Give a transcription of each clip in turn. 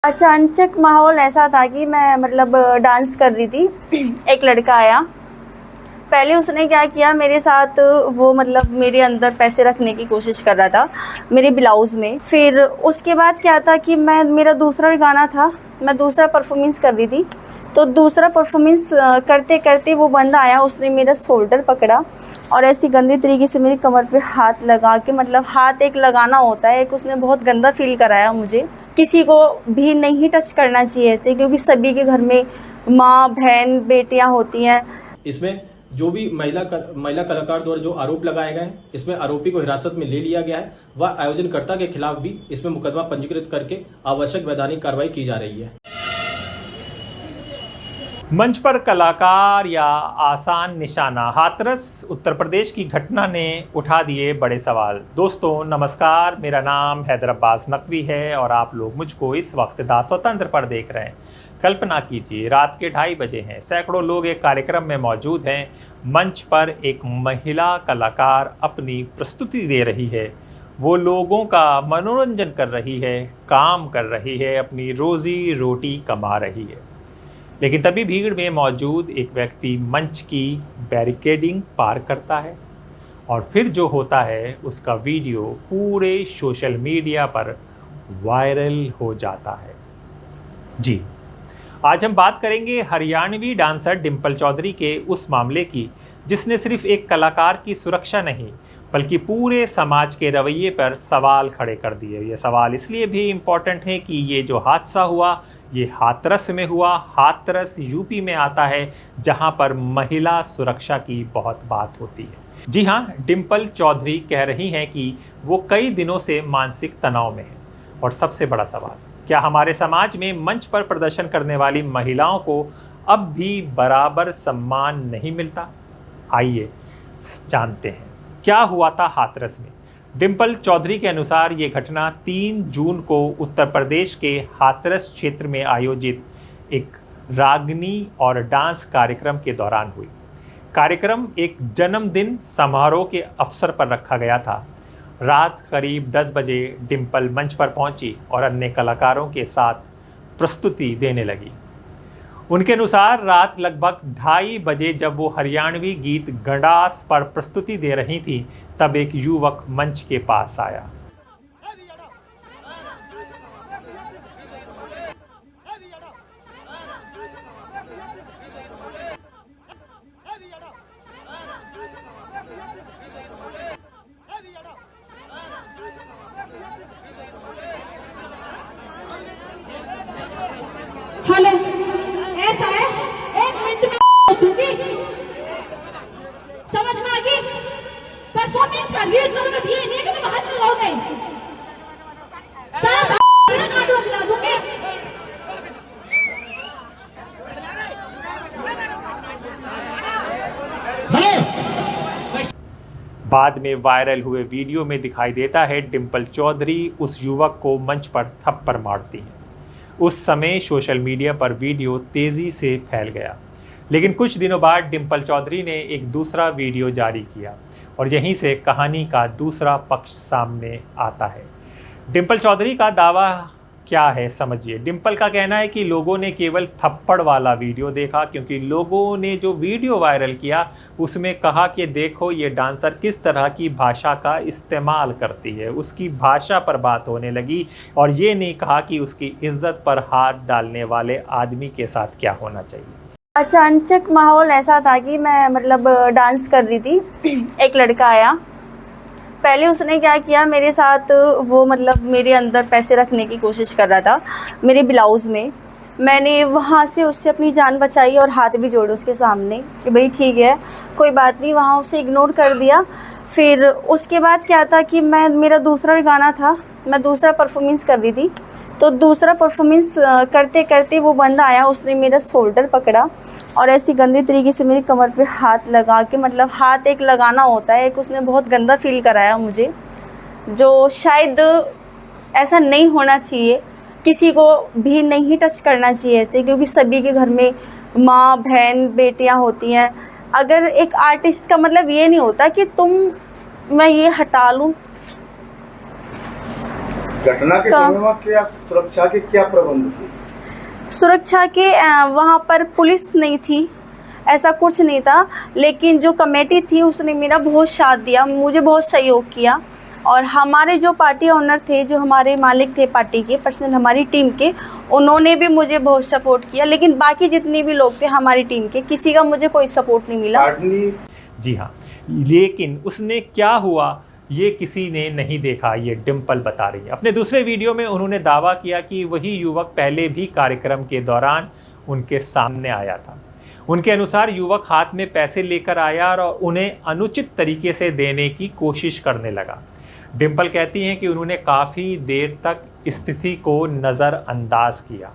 अचानक माहौल ऐसा था कि मैं डांस कर रही थी। एक लड़का आया। पहले उसने क्या किया मेरे साथ, वो मेरे अंदर पैसे रखने की कोशिश कर रहा था मेरे ब्लाउज़ में। फिर उसके बाद क्या था कि मेरा दूसरा गाना था, मैं दूसरा परफॉर्मेंस कर रही थी। तो दूसरा परफॉर्मेंस करते करते वो बंदा आया, उसने मेरा शोल्डर पकड़ा और ऐसी गंदी तरीके से मेरी कमर पे हाथ लगा के, हाथ एक लगाना होता है, एक उसने बहुत गंदा फील कराया मुझे। किसी को भी नहीं टच करना चाहिए ऐसे, क्योंकि सभी के घर में माँ, बहन, बेटियां होती हैं। इसमें जो भी महिला कलाकार द्वारा जो आरोप लगाए गए हैं, इसमें आरोपी को हिरासत में ले लिया गया है व आयोजनकर्ता के खिलाफ भी इसमें मुकदमा पंजीकृत करके आवश्यक वैधानिक कार्रवाई की जा रही है। मंच पर कलाकार या आसान निशाना, हाथरस उत्तर प्रदेश की घटना ने उठा दिए बड़े सवाल। दोस्तों नमस्कार, मेरा नाम हैदर अब्बास नकवी है और आप लोग मुझको इस वक्त दा स्वतंत्र पर देख रहे हैं। कल्पना कीजिए, रात के 2:30 बजे हैं, सैकड़ों लोग एक कार्यक्रम में मौजूद हैं। मंच पर एक महिला कलाकार अपनी प्रस्तुति दे रही है, वो लोगों का मनोरंजन कर रही है, काम कर रही है, अपनी रोजी रोटी कमा रही है। लेकिन तभी भीड़ में मौजूद एक व्यक्ति मंच की बैरिकेडिंग पार करता है और फिर जो होता है उसका वीडियो पूरे सोशल मीडिया पर वायरल हो जाता है। जी, आज हम बात करेंगे हरियाणवी डांसर डिंपल चौधरी के उस मामले की, जिसने सिर्फ एक कलाकार की सुरक्षा नहीं बल्कि पूरे समाज के रवैये पर सवाल खड़े कर दिए। ये सवाल इसलिए भी इम्पोर्टेंट है कि ये जो हादसा हुआ ये हाथरस में हुआ। हाथरस यूपी में आता है, जहां पर महिला सुरक्षा की बहुत बात होती है। जी हाँ, डिंपल चौधरी कह रही हैं कि वो कई दिनों से मानसिक तनाव में है। और सबसे बड़ा सवाल, क्या हमारे समाज में मंच पर प्रदर्शन करने वाली महिलाओं को अब भी बराबर सम्मान नहीं मिलता? आइए जानते हैं क्या हुआ था हाथरस में। डिंपल चौधरी के अनुसार ये घटना 3 जून को उत्तर प्रदेश के हाथरस क्षेत्र में आयोजित एक रागनी और डांस कार्यक्रम के दौरान हुई। कार्यक्रम एक जन्मदिन समारोह के अवसर पर रखा गया था। रात करीब 10 बजे डिंपल मंच पर पहुंची और अन्य कलाकारों के साथ प्रस्तुति देने लगी। उनके अनुसार रात लगभग 2:30 बजे जब वो हरियाणवी गीत गंडास पर प्रस्तुति दे रही थी, तब एक युवक मंच के पास आया। हेलो, ऐसा है, 1 मिनट में होगी, समझ में आ गई? परफॉर्मेंस का ये जरूरत ये नहीं है कि तुम हाथ लगाओगे, सारा काटो खिला दूंगे। बाद में वायरल हुए वीडियो में दिखाई देता है डिंपल चौधरी उस युवक को मंच पर थप्पड़ मारती हैं। उस समय सोशल मीडिया पर वीडियो तेज़ी से फैल गया। लेकिन कुछ दिनों बाद डिंपल चौधरी ने एक दूसरा वीडियो जारी किया और यहीं से कहानी का दूसरा पक्ष सामने आता है। डिंपल चौधरी का दावा क्या है, समझिए। डिंपल का कहना है कि लोगों ने केवल थप्पड़ वाला वीडियो देखा, क्योंकि लोगों ने जो वीडियो वायरल किया उसमें कहा कि देखो ये डांसर किस तरह की भाषा का इस्तेमाल करती है। उसकी भाषा पर बात होने लगी और ये नहीं कहा कि उसकी इज्जत पर हाथ डालने वाले आदमी के साथ क्या होना चाहिए। अचानक माहौल ऐसा था कि मैं डांस कर रही थी। एक लड़का आया। पहले उसने क्या किया मेरे साथ, वो मेरे अंदर पैसे रखने की कोशिश कर रहा था मेरे ब्लाउज़ में। मैंने वहाँ से उससे अपनी जान बचाई और हाथ भी जोड़े उसके सामने कि भाई ठीक है, कोई बात नहीं, वहाँ उसे इग्नोर कर दिया। फिर उसके बाद क्या था कि मेरा दूसरा गाना था, मैं दूसरा परफॉर्मेंस कर रही थी। तो दूसरा परफॉर्मेंस करते करते वो बंदा आया, उसने मेरा शोल्डर पकड़ा और ऐसी गंदी तरीके से मेरी कमर पे हाथ लगा के, हाथ एक लगाना होता है, एक उसने बहुत गंदा फील कराया मुझे, जो शायद ऐसा नहीं होना चाहिए। किसी को भी नहीं टच करना चाहिए ऐसे, क्योंकि सभी के घर में माँ, बहन, बेटियां होती हैं। अगर एक आर्टिस्ट का ये नहीं होता कि मैं ये हटा लूँ, घटना के समय में क्या सुरक्षा के क्या प्रबंध थे? सुरक्षा के वहाँ पर पुलिस नहीं थी, ऐसा कुछ नहीं था, लेकिन जो कमेटी थी उसने मेरा बहुत साथ दिया, मुझे बहुत सहयोग किया। और हमारे जो पार्टी ओनर थे, जो हमारे मालिक थे पार्टी के, पर्सनल हमारी टीम के, उन्होंने भी मुझे बहुत सपोर्ट किया। लेकिन बाकी जितने भी लोग थे हमारी टीम के, किसी का मुझे कोई सपोर्ट नहीं मिला। जी हाँ, लेकिन उसने क्या हुआ ये किसी ने नहीं देखा, ये डिम्पल बता रही है। अपने दूसरे वीडियो में उन्होंने दावा किया कि वही युवक पहले भी कार्यक्रम के दौरान उनके सामने आया था। उनके अनुसार युवक हाथ में पैसे लेकर आया और उन्हें अनुचित तरीके से देने की कोशिश करने लगा। डिम्पल कहती हैं कि उन्होंने काफ़ी देर तक स्थिति को नज़रअंदाज किया।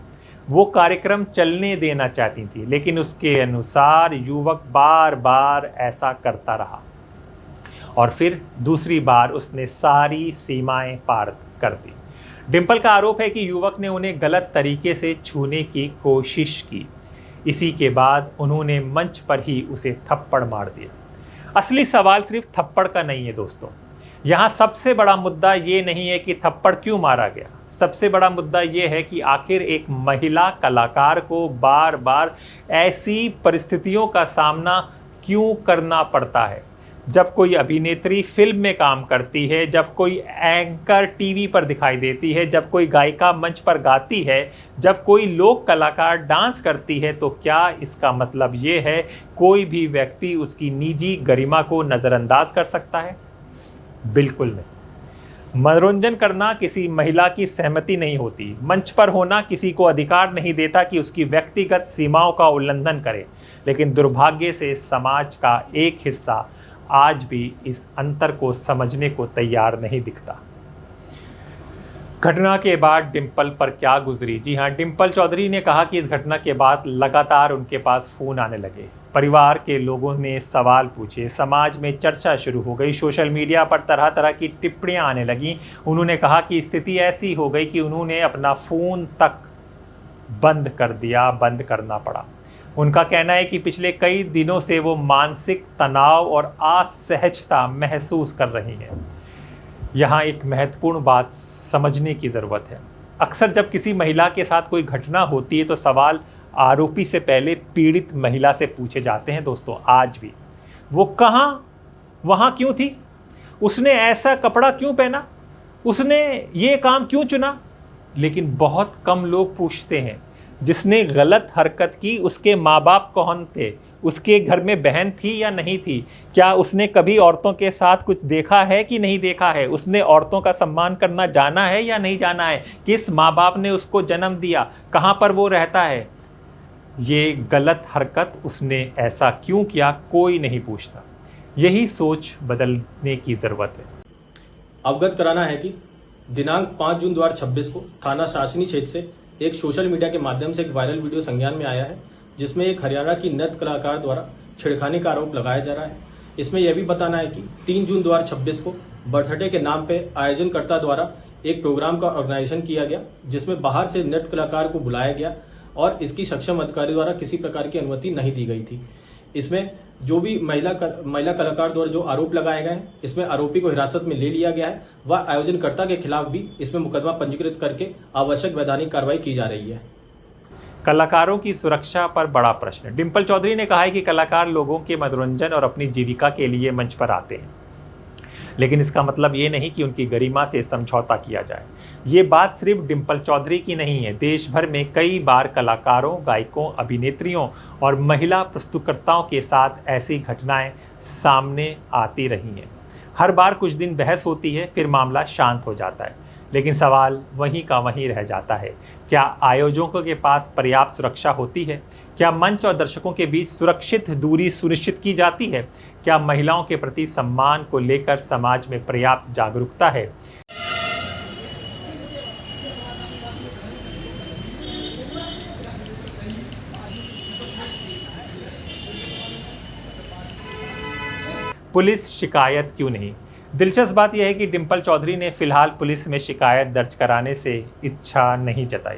वो कार्यक्रम चलने देना चाहती थी, लेकिन उसके अनुसार युवक बार बार ऐसा करता रहा और फिर दूसरी बार उसने सारी सीमाएं पार कर दी। डिम्पल का आरोप है कि युवक ने उन्हें गलत तरीके से छूने की कोशिश की। इसी के बाद उन्होंने मंच पर ही उसे थप्पड़ मार दिया। असली सवाल सिर्फ थप्पड़ का नहीं है दोस्तों। यहाँ सबसे बड़ा मुद्दा ये नहीं है कि थप्पड़ क्यों मारा गया, सबसे बड़ा मुद्दा ये है कि आखिर एक महिला कलाकार को बार बार ऐसी परिस्थितियों का सामना क्यों करना पड़ता है। जब कोई अभिनेत्री फिल्म में काम करती है, जब कोई एंकर टीवी पर दिखाई देती है, जब कोई गायिका मंच पर गाती है, जब कोई लोक कलाकार डांस करती है, तो क्या इसका मतलब ये है कोई भी व्यक्ति उसकी निजी गरिमा को नज़रअंदाज कर सकता है? बिल्कुल नहीं। मनोरंजन करना किसी महिला की सहमति नहीं होती। मंच पर होना किसी को अधिकार नहीं देता कि उसकी व्यक्तिगत सीमाओं का उल्लंघन करे। लेकिन दुर्भाग्य से समाज का एक हिस्सा आज भी इस अंतर को समझने को तैयार नहीं दिखता। घटना के बाद डिम्पल पर क्या गुजरी? जी हाँ, डिम्पल चौधरी ने कहा कि इस घटना के बाद लगातार उनके पास फ़ोन आने लगे। परिवार के लोगों ने सवाल पूछे, समाज में चर्चा शुरू हो गई, सोशल मीडिया पर तरह तरह की टिप्पणियां आने लगीं। उन्होंने कहा कि स्थिति ऐसी हो गई कि उन्होंने अपना फ़ोन तक बंद कर दिया, बंद करना पड़ा। उनका कहना है कि पिछले कई दिनों से वो मानसिक तनाव और असहजता महसूस कर रही हैं। यहाँ एक महत्वपूर्ण बात समझने की ज़रूरत है। अक्सर जब किसी महिला के साथ कोई घटना होती है तो सवाल आरोपी से पहले पीड़ित महिला से पूछे जाते हैं। दोस्तों, आज भी वो कहाँ वहाँ क्यों थी, उसने ऐसा कपड़ा क्यों पहना, उसने ये काम क्यों चुना। लेकिन बहुत कम लोग पूछते हैं जिसने गलत हरकत की उसके माँ बाप कौन थे, उसके घर में बहन थी या नहीं थी, क्या उसने कभी औरतों के साथ कुछ देखा है कि नहीं देखा है, उसने औरतों का सम्मान करना जाना है या नहीं जाना है, किस माँ बाप ने उसको जन्म दिया, कहाँ पर वो रहता है, ये गलत हरकत उसने ऐसा क्यों किया, कोई नहीं पूछता। यही सोच बदलने की ज़रूरत है। अवगत कराना है कि दिनांक 5 जून 2026 को थाना शासनी क्षेत्र से एक सोशल मीडिया के माध्यम से एक वायरल वीडियो संज्ञान में आया है, जिसमें एक हरियाणा की नृत्य कलाकार द्वारा छेड़खानी का आरोप लगाया जा रहा है। इसमें यह भी बताना है कि 3 जून 2026 को बर्थडे के नाम पे आयोजनकर्ता द्वारा एक प्रोग्राम का ऑर्गेनाइजेशन किया गया, जिसमें बाहर से नृत्य कलाकार को बुलाया गया और इसकी सक्षम अधिकारी द्वारा किसी प्रकार की अनुमति नहीं दी गई थी। इसमें जो भी महिला कलाकार द्वारा जो आरोप लगाए गए हैं, इसमें आरोपी को हिरासत में ले लिया गया है व आयोजनकर्ता के खिलाफ भी इसमें मुकदमा पंजीकृत करके आवश्यक वैधानिक कार्रवाई की जा रही है। कलाकारों की सुरक्षा पर बड़ा प्रश्न। डिम्पल चौधरी ने कहा है कि कलाकार लोगों के मनोरंजन और अपनी जीविका के लिए मंच पर आते हैं, लेकिन इसका मतलब ये नहीं कि उनकी गरिमा से समझौता किया जाए। ये बात सिर्फ डिम्पल चौधरी की नहीं है। देश भर में कई बार कलाकारों, गायकों, अभिनेत्रियों और महिला प्रस्तुतकर्ताओं के साथ ऐसी घटनाएं सामने आती रही हैं। हर बार कुछ दिन बहस होती है, फिर मामला शांत हो जाता है, लेकिन सवाल वहीं का वहीं रह जाता है। क्या आयोजकों के पास पर्याप्त सुरक्षा होती है? क्या मंच और दर्शकों के बीच सुरक्षित दूरी सुनिश्चित की जाती है? क्या महिलाओं के प्रति सम्मान को लेकर समाज में पर्याप्त जागरूकता है? पुलिस शिकायत क्यों नहीं? दिलचस्प बात यह है कि डिम्पल चौधरी ने फिलहाल पुलिस में शिकायत दर्ज कराने से इच्छा नहीं जताई।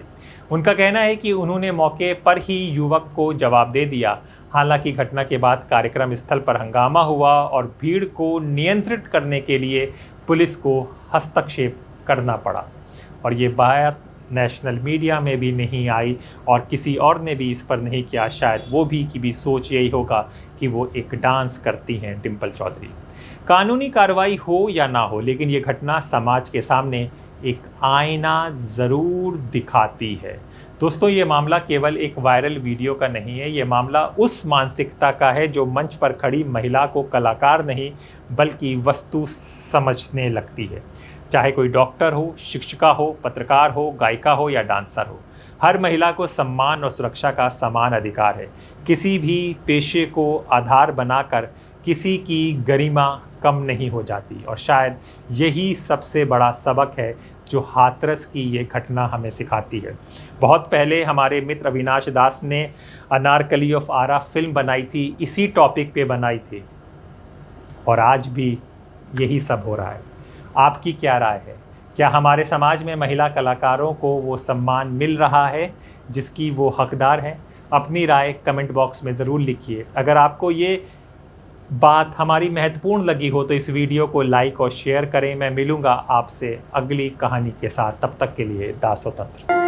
उनका कहना है कि उन्होंने मौके पर ही युवक को जवाब दे दिया। हालांकि घटना के बाद कार्यक्रम स्थल पर हंगामा हुआ और भीड़ को नियंत्रित करने के लिए पुलिस को हस्तक्षेप करना पड़ा। और ये बात नेशनल मीडिया में भी नहीं आई और किसी और ने भी इस पर नहीं किया। शायद वो भी की भी सोच यही होगा कि वो एक डांस करती हैं डिम्पल चौधरी। कानूनी कार्रवाई हो या ना हो, लेकिन ये घटना समाज के सामने एक आईना ज़रूर दिखाती है। दोस्तों, ये मामला केवल एक वायरल वीडियो का नहीं है, ये मामला उस मानसिकता का है जो मंच पर खड़ी महिला को कलाकार नहीं बल्कि वस्तु समझने लगती है। चाहे कोई डॉक्टर हो, शिक्षिका हो, पत्रकार हो, गायिका हो या डांसर हो, हर महिला को सम्मान और सुरक्षा का समान अधिकार है। किसी भी पेशे को आधार बनाकर किसी की गरिमा कम नहीं हो जाती और शायद यही सबसे बड़ा सबक है जो हाथरस की ये घटना हमें सिखाती है। बहुत पहले हमारे मित्र अविनाश दास ने अनारकली ऑफ आरा फिल्म बनाई थी, इसी टॉपिक पे बनाई थी और आज भी यही सब हो रहा है। आपकी क्या राय है? क्या हमारे समाज में महिला कलाकारों को वो सम्मान मिल रहा है जिसकी वो हकदार हैं? अपनी राय कमेंट बॉक्स में ज़रूर लिखिए। अगर आपको ये बात हमारी महत्वपूर्ण लगी हो तो इस वीडियो को लाइक और शेयर करें। मैं मिलूँगा आपसे अगली कहानी के साथ, तब तक के लिए दासोतंत्र।